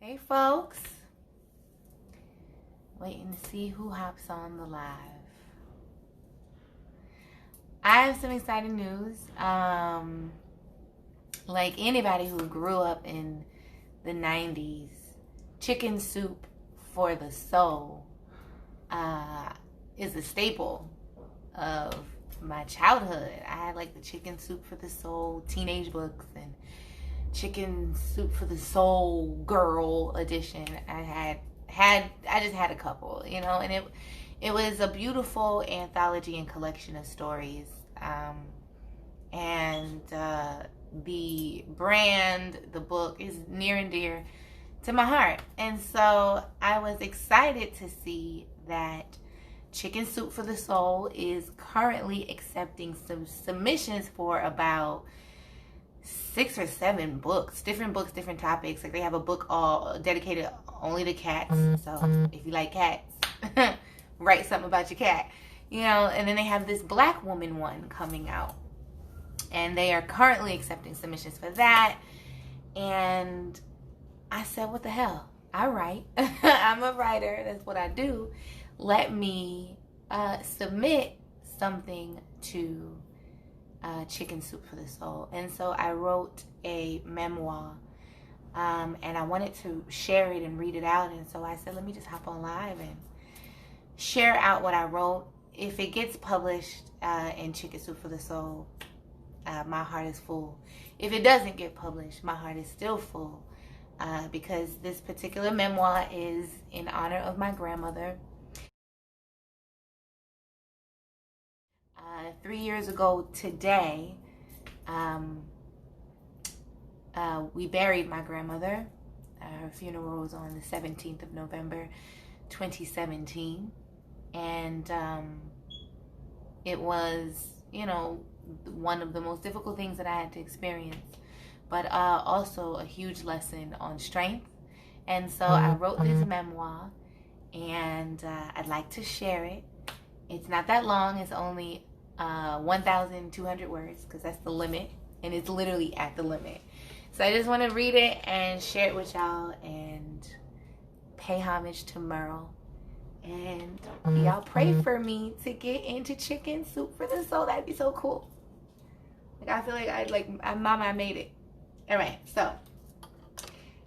Hey folks, waiting to see who hops on the live. I have some exciting news. Like anybody who grew up in the 90s, chicken soup for the soul is a staple of my childhood. I had like the chicken soup for the soul teenage books and chicken soup for the soul girl edition. I just had a couple, and it was a beautiful anthology and collection of stories. And the brand, the book is near and dear to my heart. And so I was excited to see that Chicken Soup for the Soul is currently accepting some submissions for about 6 or 7 books, different topics. Like they have a book all dedicated only to cats. So if you like cats, write something about your cat, and then they have this Black woman one coming out, and they are currently accepting submissions for that. And I said, what the hell? I write. I'm a writer. That's what I do. Let me submit something to Chicken Soup for the Soul. And so I wrote a memoir, and I wanted to share it and read it out. And so I said, let me just hop on live and share out what I wrote. If it gets published in Chicken Soup for the Soul, my heart is full. If it doesn't get published, my heart is still full, because this particular memoir is in honor of my grandmother. 3 years ago today, we buried my grandmother. Her funeral was on the 17th of November, 2017. And it was, one of the most difficult things that I had to experience, but also a huge lesson on strength. And so I wrote this memoir, and I'd like to share it. It's not that long. It's only 1,200 words, because that's the limit, and it's literally at the limit. So I just want to read it and share it with y'all and pay homage to Merle. And y'all pray for me to get into Chicken Soup for the Soul. That'd be so cool. Like I feel like Mama, I made it. All right, so,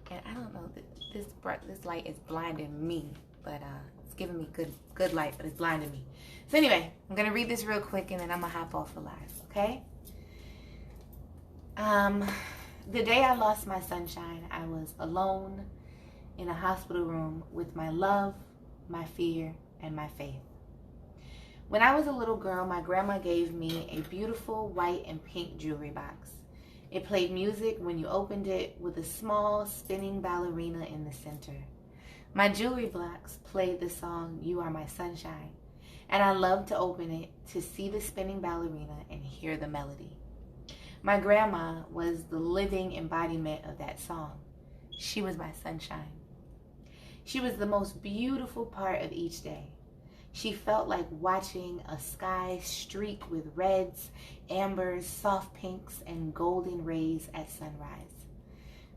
and I don't know, this light is blinding me, but it's giving me good light, but it's blinding me. So anyway, I'm gonna read this real quick, and then I'm gonna hop off the live. Okay. The day I lost my sunshine, I was alone in a hospital room with my love, my fear, and my faith. When I was a little girl, my grandma gave me a beautiful white and pink jewelry box. It played music when you opened it, with a small spinning ballerina in the center. My jewelry box played the song "You Are My Sunshine," and I loved to open it to see the spinning ballerina and hear the melody. My grandma was the living embodiment of that song. She was my sunshine. She was the most beautiful part of each day. She felt like watching a sky streak with reds, ambers, soft pinks, and golden rays at sunrise.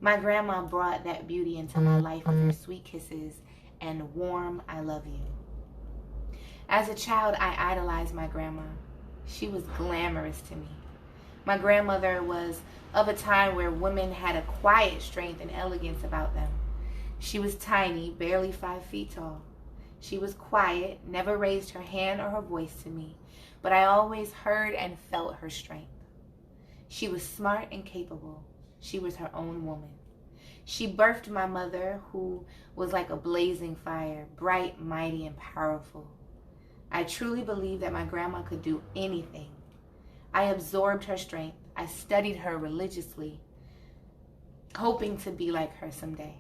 My grandma brought that beauty into my life with her sweet kisses and warm "I love you." As a child, I idolized my grandma. She was glamorous to me. My grandmother was of a time where women had a quiet strength and elegance about them. She was tiny, barely 5 feet tall. She was quiet, never raised her hand or her voice to me, but I always heard and felt her strength. She was smart and capable. She was her own woman. She birthed my mother, who was like a blazing fire, bright, mighty, and powerful. I truly believe that my grandma could do anything. I absorbed her strength. I studied her religiously, hoping to be like her someday.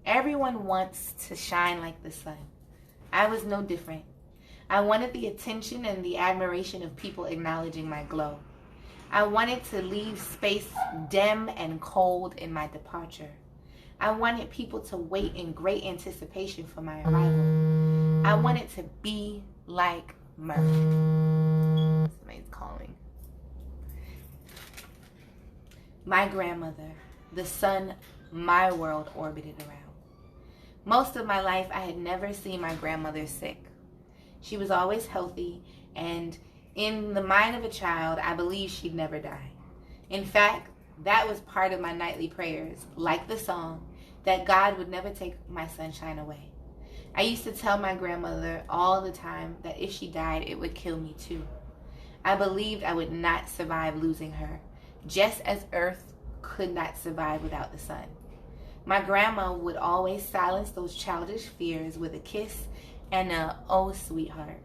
Everyone wants to shine like the sun. I was no different. I wanted the attention and the admiration of people acknowledging my glow. I wanted to leave space dim and cold in my departure. I wanted people to wait in great anticipation for my arrival. I wanted to be like Merle. Somebody's calling. My grandmother, the sun my world orbited around. Most of my life, I had never seen my grandmother sick. She was always healthy, and in the mind of a child, I believed she'd never die. In fact, that was part of my nightly prayers, like the song, that God would never take my sunshine away. I used to tell my grandmother all the time that if she died, it would kill me too. I believed I would not survive losing her, just as Earth could not survive without the sun. My grandma would always silence those childish fears with a kiss and a "oh, sweetheart."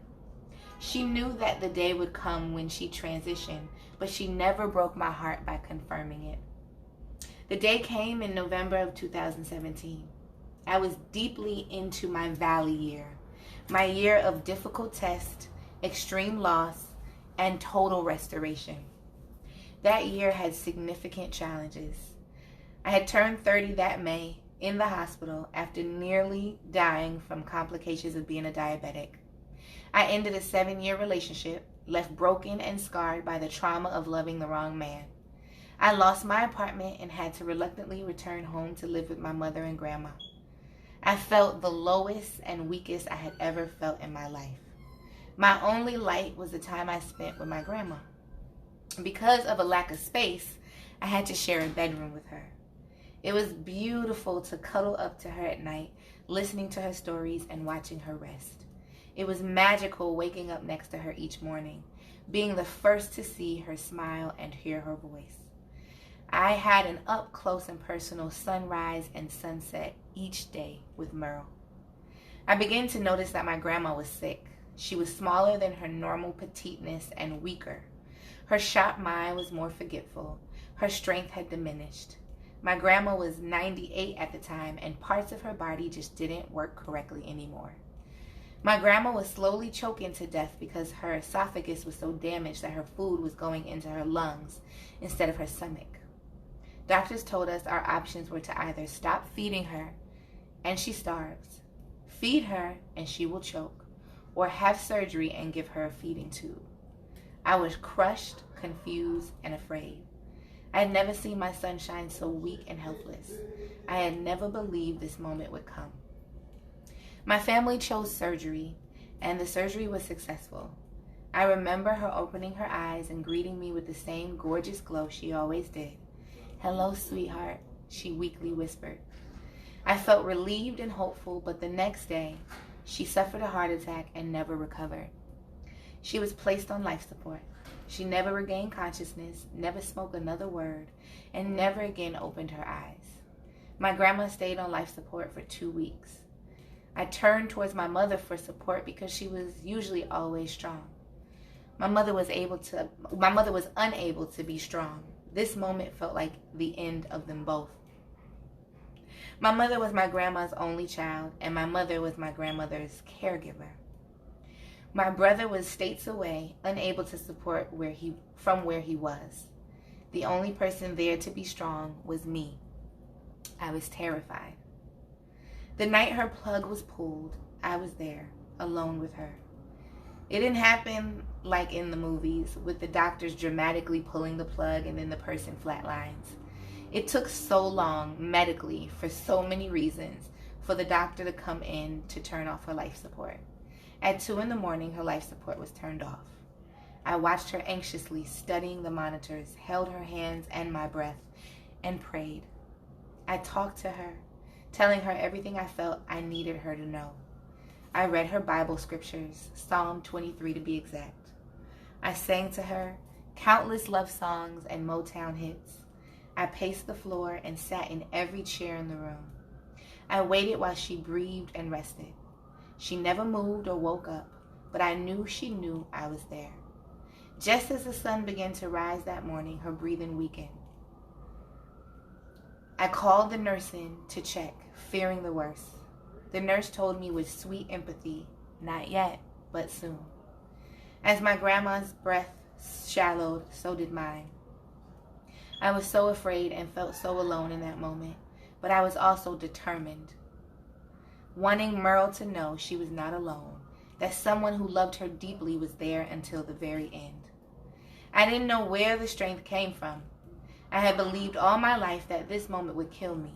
She knew that the day would come when she transitioned, but she never broke my heart by confirming it. The day came in November of 2017. I was deeply into my valley year, my year of difficult test, extreme loss, and total restoration. That year had significant challenges. I had turned 30 that May in the hospital after nearly dying from complications of being a diabetic. I ended a 7-year relationship, left broken and scarred by the trauma of loving the wrong man. I lost my apartment and had to reluctantly return home to live with my mother and grandma. I felt the lowest and weakest I had ever felt in my life. My only light was the time I spent with my grandma. Because of a lack of space, I had to share a bedroom with her. It was beautiful to cuddle up to her at night, listening to her stories and watching her rest. It was magical waking up next to her each morning, being the first to see her smile and hear her voice. I had an up-close and personal sunrise and sunset each day with Merle. I began to notice that my grandma was sick. She was smaller than her normal petiteness and weaker. Her sharp mind was more forgetful. Her strength had diminished. My grandma was 98 at the time, and parts of her body just didn't work correctly anymore. My grandma was slowly choking to death because her esophagus was so damaged that her food was going into her lungs instead of her stomach. Doctors told us our options were to either stop feeding her and she starves, feed her and she will choke, or have surgery and give her a feeding tube. I was crushed, confused, and afraid. I had never seen my sunshine so weak and helpless. I had never believed this moment would come. My family chose surgery, and the surgery was successful. I remember her opening her eyes and greeting me with the same gorgeous glow she always did. "Hello, sweetheart," she weakly whispered. I felt relieved and hopeful, but the next day, she suffered a heart attack and never recovered. She was placed on life support. She never regained consciousness, never spoke another word, and never again opened her eyes. My grandma stayed on life support for 2 weeks. I turned towards my mother for support because she was usually always strong. My mother was unable to be strong. This moment felt like the end of them both. My mother was my grandma's only child, and my mother was my grandmother's caregiver. My brother was states away, unable to support where he was. The only person there to be strong was me. I was terrified. The night her plug was pulled, I was there, alone with her. It didn't happen like in the movies, with the doctors dramatically pulling the plug and then the person flatlines. It took so long, medically, for so many reasons, for the doctor to come in to turn off her life support. At 2 a.m, her life support was turned off. I watched her anxiously, studying the monitors, held her hands and my breath, and prayed. I talked to her, telling her everything I felt I needed her to know. I read her Bible scriptures, Psalm 23 to be exact. I sang to her countless love songs and Motown hits. I paced the floor and sat in every chair in the room. I waited while she breathed and rested. She never moved or woke up, but I knew she knew I was there. Just as the sun began to rise that morning, her breathing weakened. I called the nurse in to check, fearing the worst. The nurse told me with sweet empathy, "Not yet, but soon." As my grandma's breath shallowed, so did mine. I was so afraid and felt so alone in that moment, but I was also determined, wanting Merle to know she was not alone, that someone who loved her deeply was there until the very end. I didn't know where the strength came from. I had believed all my life that this moment would kill me,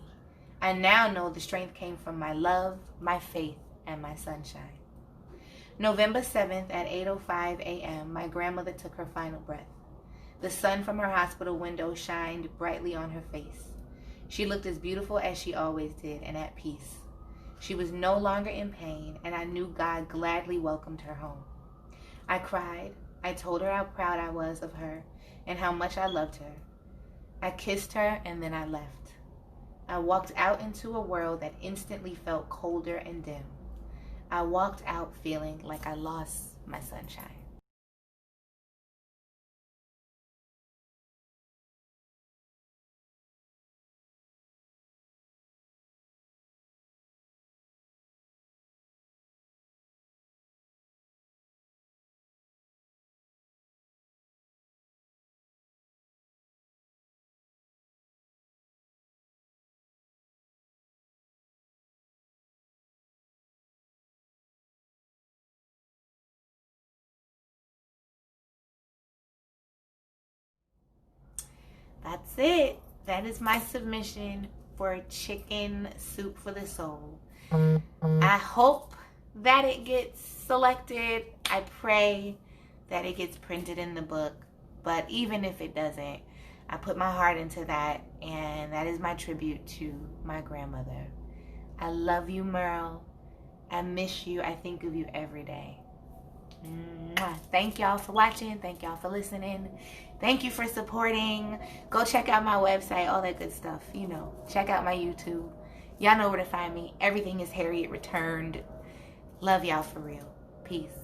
I now know the strength came from my love, my faith, and my sunshine. November 7th at 8:05 a.m., my grandmother took her final breath. The sun from her hospital window shined brightly on her face. She looked as beautiful as she always did and at peace. She was no longer in pain, and I knew God gladly welcomed her home. I cried. I told her how proud I was of her and how much I loved her. I kissed her, and then I left. I walked out into a world that instantly felt colder and dim. I walked out feeling like I lost my sunshine. That's it. That is my submission for Chicken Soup for the Soul. I hope that it gets selected. I pray that it gets printed in the book. But even if it doesn't, I put my heart into that, and that is my tribute to my grandmother. I love you, Merle. I miss you. I think of you every day. Mwah. Thank y'all for watching. Thank y'all for listening. Thank you for supporting. Go check out my website, all that good stuff. You know, check out my YouTube. Y'all know where to find me. Everything is Harriet Returned. Love y'all for real. Peace.